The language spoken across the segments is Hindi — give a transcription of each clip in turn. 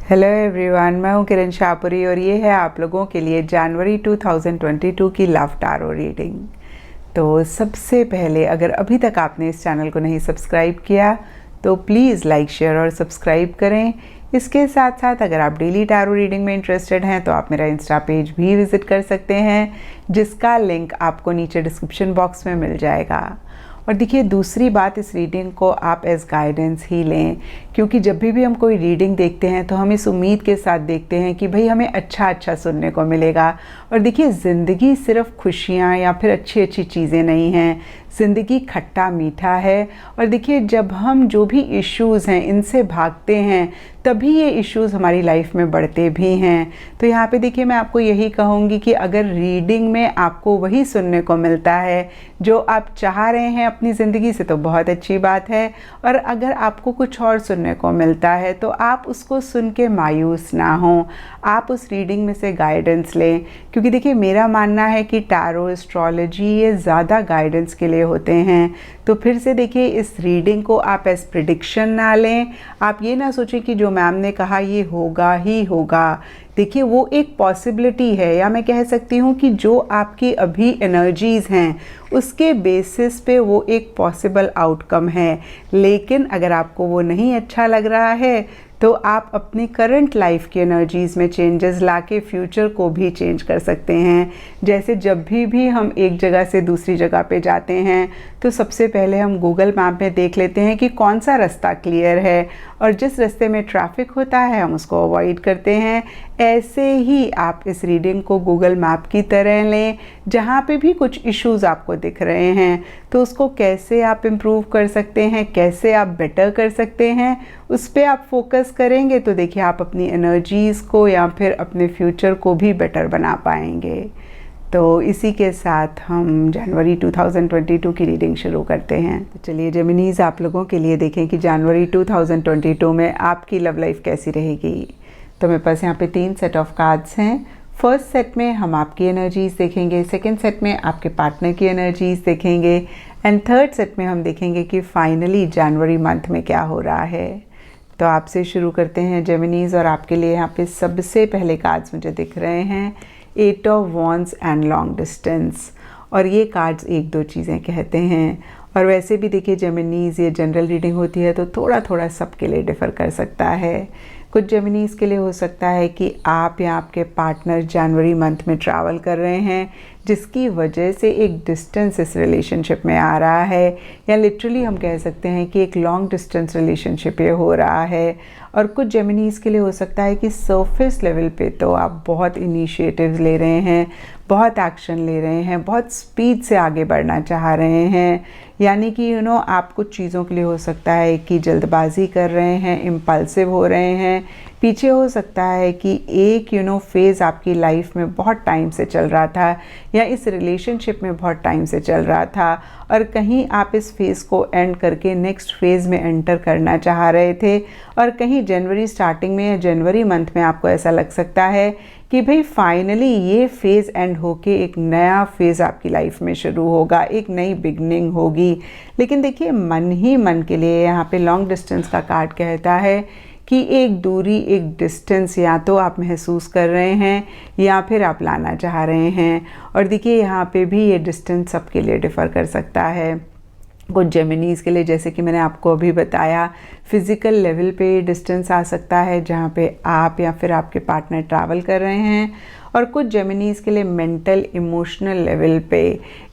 हेलो एवरीवन, मैं हूं किरण शाहपुरी और ये है आप लोगों के लिए जनवरी 2022 की लव टारो रीडिंग। तो सबसे पहले अगर अभी तक आपने इस चैनल को नहीं सब्सक्राइब किया तो प्लीज़ लाइक शेयर और सब्सक्राइब करें। इसके साथ साथ अगर आप डेली टारो रीडिंग में इंटरेस्टेड हैं तो आप मेरा इंस्टा पेज भी विज़िट कर सकते हैं, जिसका लिंक आपको नीचे डिस्क्रिप्शन बॉक्स में मिल जाएगा। और देखिए, दूसरी बात, इस रीडिंग को आप एज गाइडेंस ही लें, क्योंकि जब भी हम कोई रीडिंग देखते हैं तो हम इस उम्मीद के साथ देखते हैं कि भाई हमें अच्छा सुनने को मिलेगा। और देखिए, ज़िंदगी सिर्फ खुशियाँ या फिर अच्छी चीज़ें नहीं हैं, ज़िंदगी खट्टा मीठा है। और देखिए, जब हम जो भी इश्यूज़ हैं इनसे भागते हैं तभी ये इश्यूज़ हमारी लाइफ में बढ़ते भी हैं। तो यहाँ पे देखिए, मैं आपको यही कहूँगी कि अगर रीडिंग में आपको वही सुनने को मिलता है जो आप चाह रहे हैं अपनी ज़िंदगी से, तो बहुत अच्छी बात है। और अगर आपको कुछ और सुनने को मिलता है तो आप उसको सुन के मायूस ना हों, आप उस रीडिंग में से गाइडेंस लें। क्योंकि देखिए, मेरा मानना है कि टैरो, एस्ट्रोलॉजी ये ज़्यादा गाइडेंस के लिए होते हैं। तो फिर से देखिए, इस रीडिंग को आप एज प्रिडिक्शन ना लें। आप ये ना सोचें कि जो मैम ने कहा ये होगा ही होगा। देखिए, वो एक पॉसिबिलिटी है, या मैं कह सकती हूँ कि जो आपकी अभी एनर्जीज़ हैं उसके बेसिस पे वो एक पॉसिबल आउटकम है। लेकिन अगर आपको वो नहीं अच्छा लग रहा है तो आप अपनी करंट लाइफ की एनर्जीज़ में चेंजेस लाके फ्यूचर को भी चेंज कर सकते हैं। जैसे जब भी हम एक जगह से दूसरी जगह पे जाते हैं तो सबसे पहले हम गूगल मैप में देख लेते हैं कि कौन सा रास्ता क्लियर है, और जिस रास्ते में ट्रैफिक होता है हम उसको अवॉइड करते हैं। ऐसे ही आप इस रीडिंग को गूगल मैप की तरह लें। जहाँ पे भी कुछ इश्यूज़ आपको दिख रहे हैं तो उसको कैसे आप इम्प्रूव कर सकते हैं, कैसे आप बेटर कर सकते हैं, उस पर आप फोकस करेंगे तो देखिए, आप अपनी एनर्जीज़ को या फिर अपने फ्यूचर को भी बेटर बना पाएंगे। तो इसी के साथ हम जनवरी 2022 की रीडिंग शुरू करते हैं। तो चलिए जेमिनीज़, आप लोगों के लिए देखें कि जनवरी 2022 में आपकी लव लाइफ कैसी रहेगी। तो मेरे पास यहाँ पे 3 सेट ऑफ कार्ड्स हैं। फर्स्ट सेट में हम आपकी एनर्जीज़ देखेंगे, सेकंड सेट में आपके पार्टनर की एनर्जीज़ देखेंगे, एंड थर्ड सेट में हम देखेंगे कि फाइनली जनवरी मंथ में क्या हो रहा है। तो आपसे शुरू करते हैं जेमिनीज़, और आपके लिए यहाँ पे सबसे पहले कार्ड्स मुझे दिख रहे हैं 8 of wands and long distance. और ये कार्ड्स एक दो चीज़ें कहते हैं। और वैसे भी देखिए जेमिनीज़, ये जनरल रीडिंग होती है तो थोड़ा सबके लिए डिफ़र कर सकता है। कुछ जेमिनीज़ के लिए हो सकता है कि आप या आपके पार्टनर जनवरी मंथ में ट्रैवल कर रहे हैं, जिसकी वजह से एक डिस्टेंस इस रिलेशनशिप में आ रहा है, या लिटरली हम कह सकते हैं कि एक लॉन्ग डिस्टेंस रिलेशनशिप ये हो रहा है। और कुछ जेमिनीज़ के लिए हो सकता है कि सरफेस लेवल पे तो आप बहुत इनिशिएटिव्स ले रहे हैं, बहुत एक्शन ले रहे हैं, बहुत स्पीड से आगे बढ़ना चाह रहे हैं। यानी कि आप कुछ चीज़ों के लिए हो सकता है कि जल्दबाजी कर रहे हैं, इम्पल्सिव हो रहे हैं। पीछे हो सकता है कि एक फेज़ आपकी लाइफ में बहुत टाइम से चल रहा था, या इस रिलेशनशिप में बहुत टाइम से चल रहा था, और कहीं आप इस फेज़ को एंड करके नेक्स्ट फेज़ में एंटर करना चाह रहे थे। और कहीं जनवरी स्टार्टिंग में या जनवरी मंथ में आपको ऐसा लग सकता है कि भाई फाइनली ये फेज़ एंड होके एक नया फेज़ आपकी लाइफ में शुरू होगा, एक नई बिगनिंग होगी। लेकिन देखिए, मन ही मन के लिए यहाँ पे लॉन्ग डिस्टेंस का कार्ड कहता है कि एक दूरी, एक डिस्टेंस या तो आप महसूस कर रहे हैं या फिर आप लाना चाह रहे हैं। और देखिए, यहाँ पे भी ये डिस्टेंस सबके लिए डिफ़र कर सकता है। कुछ जेमिनीज़ के लिए, जैसे कि मैंने आपको अभी बताया, फिज़िकल लेवल पे डिस्टेंस आ सकता है जहाँ पे आप या फिर आपके पार्टनर ट्रैवल कर रहे हैं। और कुछ जेमिनीज़ के लिए मेंटल इमोशनल लेवल पे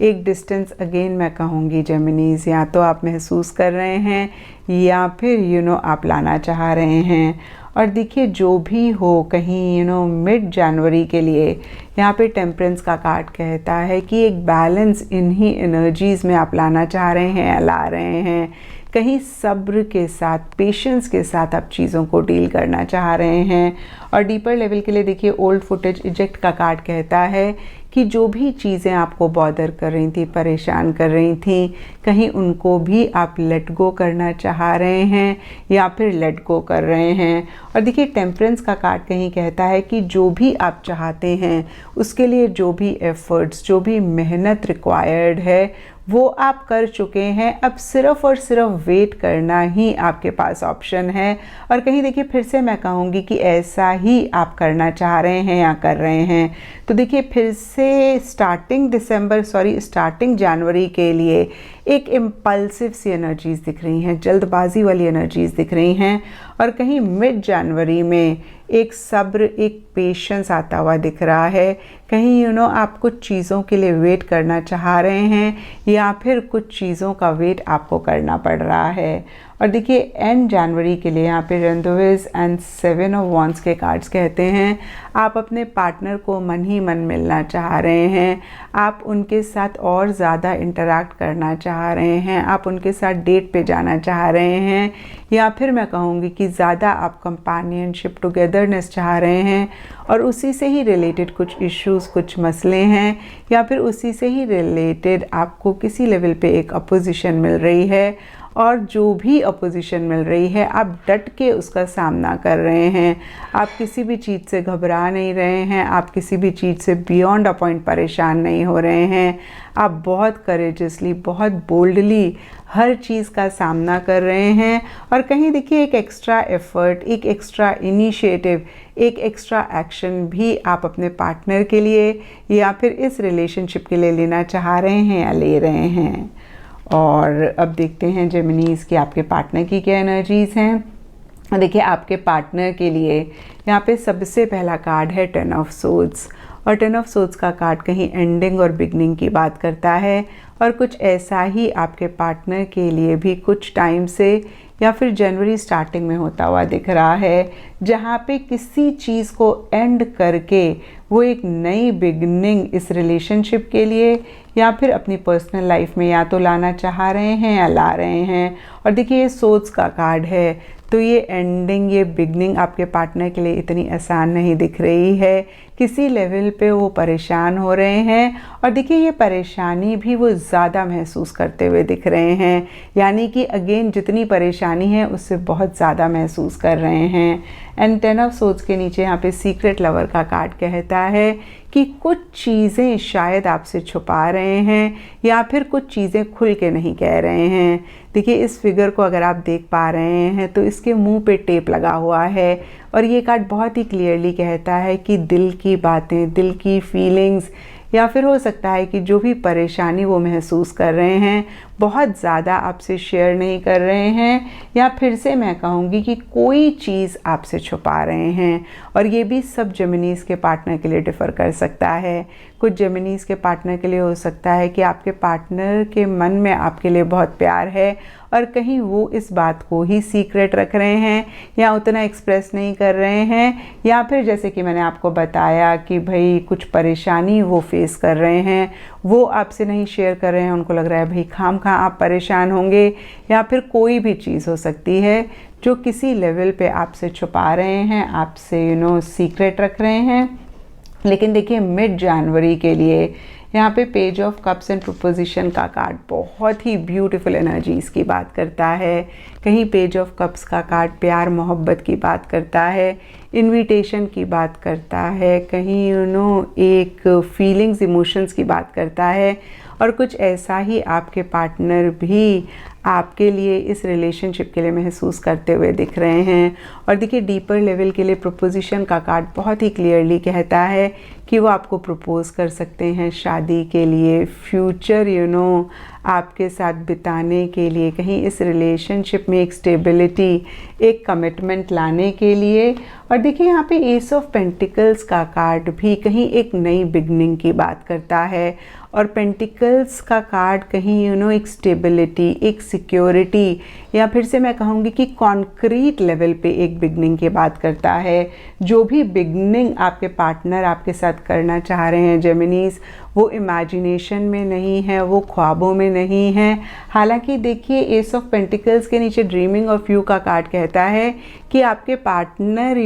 एक डिस्टेंस, अगेन मैं कहूँगी जेमिनीज़, या तो आप महसूस कर रहे हैं या फिर आप लाना चाह रहे हैं। और देखिए, जो भी हो, कहीं मिड जनवरी के लिए यहाँ पे टेम्परेंस का कार्ड कहता है कि एक बैलेंस इन्हीं एनर्जीज़ में आप लाना चाह रहे हैं या ला रहे हैं। कहीं सब्र के साथ, पेशेंस के साथ आप चीज़ों को डील करना चाह रहे हैं। और डीपर लेवल के लिए देखिए, ओल्ड फुटेज इजेक्ट का कार्ड कहता है कि जो भी चीज़ें आपको बॉदर कर रही थी, परेशान कर रही थी, कहीं उनको भी आप लेट गो करना चाह रहे हैं या फिर लेट गो कर रहे हैं। और देखिए, टेम्परेंस का कार्ड कहीं कहता है कि जो भी आप चाहते हैं उसके लिए जो भी एफर्ट्स, जो भी मेहनत रिक्वायर्ड है, वो आप कर चुके हैं। अब सिर्फ़ और सिर्फ वेट करना ही आपके पास ऑप्शन है। और कहीं देखिए फिर से मैं कहूँगी कि ऐसा ही आप करना चाह रहे हैं या कर रहे हैं। तो देखिए फिर से स्टार्टिंग जनवरी के लिए एक इम्पल्सिव सी एनर्जीज़ दिख रही हैं, जल्दबाजी वाली एनर्जीज़ दिख रही हैं। और कहीं मिड जनवरी में एक सब्र, एक पेशेंस आता हुआ दिख रहा है। कहीं आप कुछ चीज़ों के लिए वेट करना चाह रहे हैं या फिर कुछ चीज़ों का वेट आपको करना पड़ रहा है। और देखिए एंड जनवरी के लिए यहाँ पे रेंडोविस एंड 7 ऑफ वॉन्ड्स के कार्ड्स कहते हैं आप अपने पार्टनर को मन ही मन मिलना चाह रहे हैं, आप उनके साथ और ज़्यादा इंटरैक्ट करना चाह रहे हैं, आप उनके साथ डेट पे जाना चाह रहे हैं, या फिर मैं कहूँगी कि ज़्यादा आप कंपेनियनशिप, टुगेदरनेस चाह रहे हैं। और उसी से ही रिलेटेड कुछ इश्यूज़, कुछ मसले हैं, या फिर उसी से ही रिलेटेड आपको किसी लेवल पे एक अपोजिशन मिल रही है। और जो भी अपोजिशन मिल रही है आप डट के उसका सामना कर रहे हैं। आप किसी भी चीज़ से घबरा नहीं रहे हैं, आप किसी भी चीज़ से बियॉन्ड अ पॉइंट परेशान नहीं हो रहे हैं। आप बहुत करेजसली, बहुत बोल्डली हर चीज़ का सामना कर रहे हैं। और कहीं देखिए एक एक्स्ट्रा एफर्ट, एक एक्स्ट्रा इनिशिएटिव, एक एक्स्ट्रा एक्शन भी आप अपने पार्टनर के लिए या फिर इस रिलेशनशिप के लिए लेना चाह रहे हैं या ले रहे हैं। और अब देखते हैं जेमिनीज़ कि आपके पार्टनर की क्या एनर्जीज़ हैं। देखिए आपके पार्टनर के लिए यहाँ पे सबसे पहला कार्ड है 10 ऑफ सोर्ड्स। और 10 ऑफ सोर्ड्स का कार्ड कहीं एंडिंग और बिगनिंग की बात करता है। और कुछ ऐसा ही आपके पार्टनर के लिए भी कुछ टाइम से या फिर जनवरी स्टार्टिंग में होता हुआ दिख रहा है, जहाँ पे किसी चीज़ को एंड करके वो एक नई बिगनिंग इस रिलेशनशिप के लिए या फिर अपनी पर्सनल लाइफ में या तो लाना चाह रहे हैं या ला रहे हैं। और देखिए ये सोर्ड्स का कार्ड है, तो ये एंडिंग, ये बिगनिंग आपके पार्टनर के लिए इतनी आसान नहीं दिख रही है। किसी लेवल पे वो परेशान हो रहे हैं। और देखिए ये परेशानी भी वो ज़्यादा महसूस करते हुए दिख रहे हैं, यानी कि अगेन जितनी परेशानी है उससे बहुत ज़्यादा महसूस कर रहे हैं। एंड 10 ऑफ सोर्ड्स के नीचे यहाँ पे सीक्रेट लवर का कार्ड कहता है कि कुछ चीज़ें शायद आपसे छुपा रहे हैं या फिर कुछ चीज़ें खुल के नहीं कह रहे हैं। देखिए इस फिगर को अगर आप देख पा रहे हैं तो इसके मुंह पे टेप लगा हुआ है। और ये कार्ड बहुत ही क्लियरली कहता है कि दिल की बातें, दिल की फीलिंग्स, या फिर हो सकता है कि जो भी परेशानी वो महसूस कर रहे हैं बहुत ज़्यादा आपसे शेयर नहीं कर रहे हैं, या फिर से मैं कहूँगी कि कोई चीज़ आपसे छुपा रहे हैं। और ये भी सब जेमिनीज़ के पार्टनर के लिए डिफ़र कर सकता है। कुछ जेमिनीज़ के पार्टनर के लिए हो सकता है कि आपके पार्टनर के मन में आपके लिए बहुत प्यार है और कहीं वो इस बात को ही सीक्रेट रख रहे हैं या उतना एक्सप्रेस नहीं कर रहे हैं, या फिर जैसे कि मैंने आपको बताया कि भाई कुछ परेशानी वो फेस कर रहे हैं, वो आपसे नहीं शेयर कर रहे हैं, उनको लग रहा है भाई खाम खा आप परेशान होंगे, या फिर कोई भी चीज़ हो सकती है जो किसी लेवल पे आपसे छुपा रहे हैं, आपसे सीक्रेट रख रहे हैं। लेकिन देखिए मिड जनवरी के लिए यहाँ पे page of cups and preposition का कार्ड बहुत ही ब्यूटीफुल एनर्जीज़ की बात करता है। कहीं पेज ऑफ कप्स का कार्ड प्यार मोहब्बत की बात करता है, इनविटेशन की बात करता है, कहीं एक फीलिंग्स, इमोशंस की बात करता है। और कुछ ऐसा ही आपके पार्टनर भी आपके लिए इस रिलेशनशिप के लिए महसूस करते हुए दिख रहे हैं। और देखिए डीपर लेवल के लिए प्रपोजिशन का कार्ड बहुत ही क्लियरली कहता है कि वो आपको प्रपोज कर सकते हैं शादी के लिए, फ्यूचर आपके साथ बिताने के लिए, कहीं इस रिलेशनशिप में एक स्टेबिलिटी, एक कमिटमेंट लाने के लिए। और देखिए यहाँ पे एस ऑफ पेंटिकल्स का कार्ड भी कहीं एक नई बिगनिंग की बात करता है। और पेंटिकल्स का कार्ड कहीं एक स्टेबिलिटी, एक सिक्योरिटी, या फिर से मैं कहूँगी कि कॉन्क्रीट लेवल पे एक बिगनिंग की बात करता है। जो भी बिगनिंग आपके पार्टनर आपके साथ करना चाह रहे हैं जेमिनीज़, वो इमेजिनेशन में नहीं है, वो ख्वाबों में नहीं है। हालांकि देखिए एस ऑफ पेंटिकल्स के नीचे ड्रीमिंग ऑफ यू का कार्ड कहता है कि आपके पार्टनर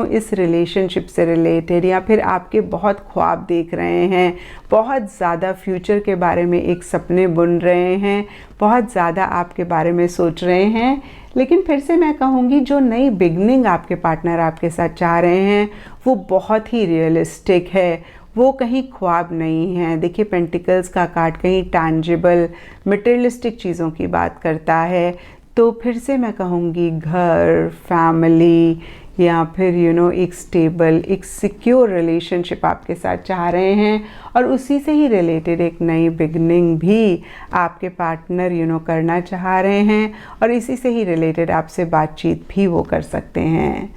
इस रिलेशनशिप से रिलेटेड या फिर आपके बहुत ख्वाब देख रहे हैं, बहुत ज़्यादा फ्यूचर के बारे में एक सपने बुन रहे हैं, बहुत ज़्यादा आपके बारे में सोच रहे हैं। लेकिन फिर से मैं कहूँगी जो नई बिगनिंग आपके पार्टनर आपके साथ चाह रहे हैं वो बहुत ही रियलिस्टिक है, वो कहीं ख्वाब नहीं है। देखिए पेंटिकल्स का कार्ड कहीं टैंजिबल मटेरियलिस्टिक चीज़ों की बात करता है। तो फिर से मैं कहूँगी घर, फैमिली या फिर एक स्टेबल, एक सिक्योर रिलेशनशिप आपके साथ चाह रहे हैं और उसी से ही रिलेटेड एक नई बिगनिंग भी आपके पार्टनर करना चाह रहे हैं और इसी से ही रिलेटेड आपसे बातचीत भी वो कर सकते हैं।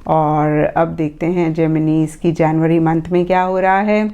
और अब देखते हैं जेमिनीज़ की जनवरी मंथ में क्या हो रहा है।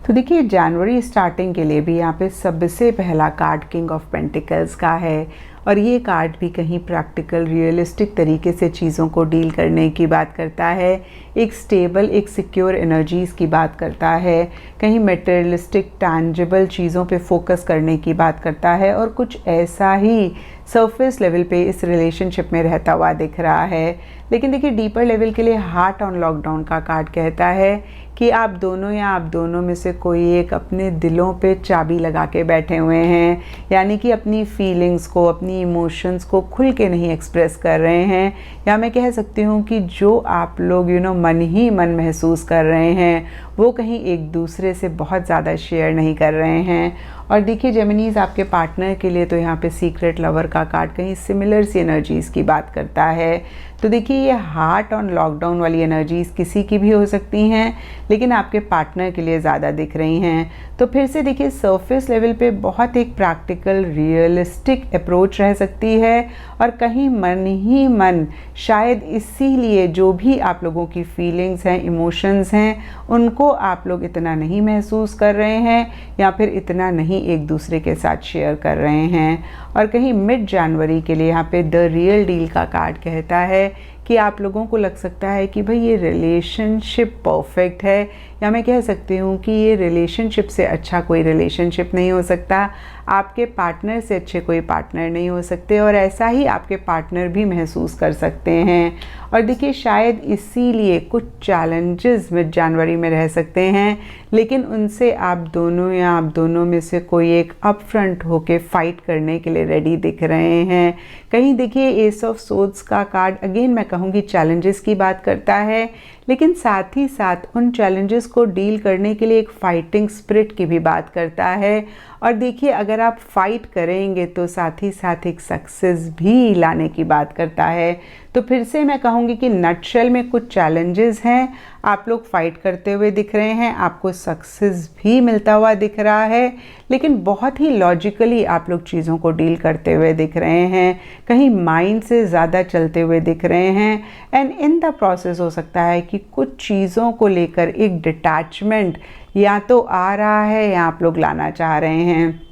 तो देखिए जनवरी स्टार्टिंग के लिए भी यहाँ पे सबसे पहला कार्ड किंग ऑफ पेंटिकल्स का है और ये कार्ड भी कहीं प्रैक्टिकल रियलिस्टिक तरीके से चीज़ों को डील करने की बात करता है, एक स्टेबल, एक सिक्योर एनर्जीज़ की बात करता है, कहीं मटेरियलिस्टिक टैंजिबल चीज़ों पे फोकस करने की बात करता है और कुछ ऐसा ही सरफेस लेवल पे इस रिलेशनशिप में रहता हुआ दिख रहा है। लेकिन देखिए डीपर लेवल के लिए हार्ट ऑन लॉकडाउन का कार्ड कहता है कि आप दोनों या आप दोनों में से कोई एक अपने दिलों पे चाबी लगा के बैठे हुए हैं, यानी कि अपनी फीलिंग्स को, अपनी इमोशंस को खुल के नहीं एक्सप्रेस कर रहे हैं, या मैं कह सकती हूँ कि जो आप लोग मन ही मन महसूस कर रहे हैं वो कहीं एक दूसरे से बहुत ज़्यादा शेयर नहीं कर रहे हैं। और देखिए जेमिनीज़ आपके पार्टनर के लिए तो यहाँ पे सीक्रेट लवर का कार्ड कहीं सिमिलर सी एनर्जीज़ की बात करता है। तो देखिए ये हार्ट ऑन लॉकडाउन वाली एनर्जीज़ किसी की भी हो सकती हैं, लेकिन आपके पार्टनर के लिए ज़्यादा दिख रही हैं। तो फिर से देखिए सरफेस लेवल पे बहुत एक प्रैक्टिकल रियलिस्टिक अप्रोच रह सकती है और कहीं मन ही मन शायद इसीलिए जो भी आप लोगों की फीलिंग्स हैं, इमोशंस हैं, उनको आप लोग इतना नहीं महसूस कर रहे हैं या फिर इतना नहीं एक दूसरे के साथ शेयर कर रहे हैं। और कहीं मिड जनवरी के लिए यहाँ पे द रियल डील का कार्ड कहता है कि आप लोगों को लग सकता है कि भाई ये रिलेशनशिप परफेक्ट है, या मैं कह सकती हूँ कि ये रिलेशनशिप से अच्छा कोई रिलेशनशिप नहीं हो सकता, आपके पार्टनर से अच्छे कोई पार्टनर नहीं हो सकते और ऐसा ही आपके पार्टनर भी महसूस कर सकते हैं। और देखिए शायद इसीलिए कुछ चैलेंजेस मिड जनवरी में रह सकते हैं, लेकिन उनसे आप दोनों या आप दोनों में से कोई एक अप फ्रंट होके फाइट करने के लिए रेडी दिख रहे हैं। कहीं देखिए एस ऑफ सोर्ड्स का कार्ड अगेन मैं कहूँगी चैलेंजेस की बात करता है, लेकिन साथ ही साथ उन चैलेंजेस को डील करने के लिए एक फाइटिंग स्पिरिट की भी बात करता है। और देखिए अगर आप फाइट करेंगे तो साथ ही साथ एक सक्सेस भी लाने की बात करता है। तो फिर से मैं कहूँगी कि नटशेल में कुछ चैलेंजेस हैं, आप लोग फाइट करते हुए दिख रहे हैं, आपको सक्सेस भी मिलता हुआ दिख रहा है, लेकिन बहुत ही लॉजिकली आप लोग चीज़ों को डील करते हुए दिख रहे हैं, कहीं माइंड से ज़्यादा चलते हुए दिख रहे हैं। एंड इन द प्रोसेस हो सकता है कि कुछ चीज़ों को लेकर एक डिटैचमेंट या तो आ रहा है या आप लोग लाना चाह रहे हैं।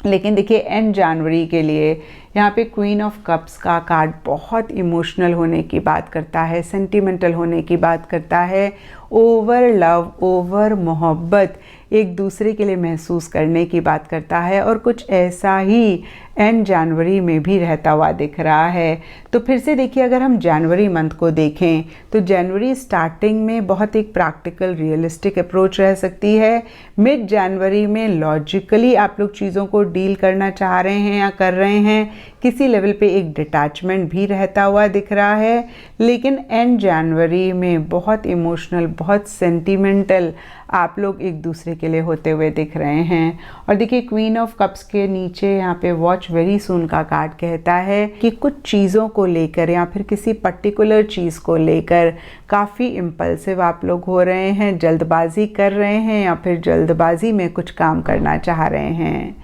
लेकिन देखिए एंड जनवरी के लिए यहाँ पे क्वीन ऑफ कप्स का कार्ड बहुत इमोशनल होने की बात करता है, सेंटिमेंटल होने की बात करता है, ओवर लव, ओवर मोहब्बत एक दूसरे के लिए महसूस करने की बात करता है और कुछ ऐसा ही एंड जनवरी में भी रहता हुआ दिख रहा है। तो फिर से देखिए अगर हम जनवरी मंथ को देखें तो जनवरी स्टार्टिंग में बहुत एक प्रैक्टिकल रियलिस्टिक अप्रोच रह सकती है, मिड जनवरी में लॉजिकली आप लोग चीज़ों को डील करना चाह रहे हैं या कर रहे हैं, किसी लेवल पे एक डिटैचमेंट भी रहता हुआ दिख रहा है, लेकिन एंड जनवरी में बहुत इमोशनल, बहुत सेंटिमेंटल आप लोग एक दूसरे के लिए होते हुए दिख रहे हैं। और देखिए क्वीन ऑफ कप्स के नीचे यहाँ पे वॉच वेरी सून का कार्ड कहता है कि कुछ चीज़ों को लेकर या फिर किसी पर्टिकुलर चीज़ को लेकर काफ़ी इम्पल्सिव आप लोग हो रहे हैं, जल्दबाजी कर रहे हैं या फिर जल्दबाजी में कुछ काम करना चाह रहे हैं।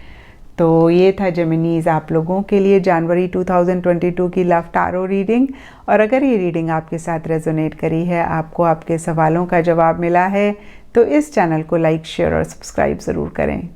तो ये था जेमिनीज़ आप लोगों के लिए जनवरी 2022 की लव टारो रीडिंग। और अगर ये रीडिंग आपके साथ रेजोनेट करी है, आपको आपके सवालों का जवाब मिला है, तो इस चैनल को लाइक, शेयर और सब्सक्राइब ज़रूर करें।